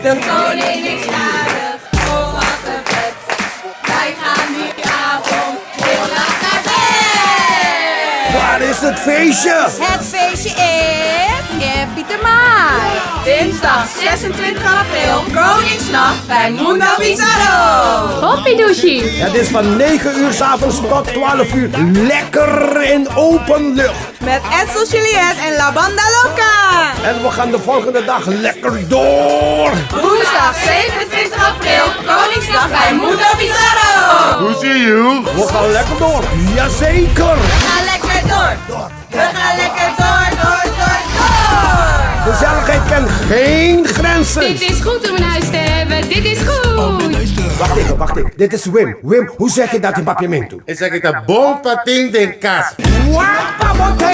De koning is jarig, oh wat een pret. Wij gaan die avond heel laat naar bed. Waar is het feestje? Het feestje is in Pietermaai. Dinsdag 26 april, Koningsnacht bij Mundo Bizarro. Hoppidoeshi. Het is van 9 uur 's avonds tot 12 uur. Lekker in open lucht. Met Edsel Juliet en La Banda Loca. En we gaan de volgende dag lekker door. Woensdag 27 april, Koningsdag bij Mundo Bizarro. Hoe zie je? We gaan lekker door. Jazeker. We gaan lekker door. We gaan lekker door. Gezelligheid kent geen grenzen. Dit is goed om een huis te hebben. Dit is goed. Wacht even. Dit is Wim. Wim, hoe zeg je dat in papiamento? Ik zeg het, een bom pating den kas. Wat? Wat?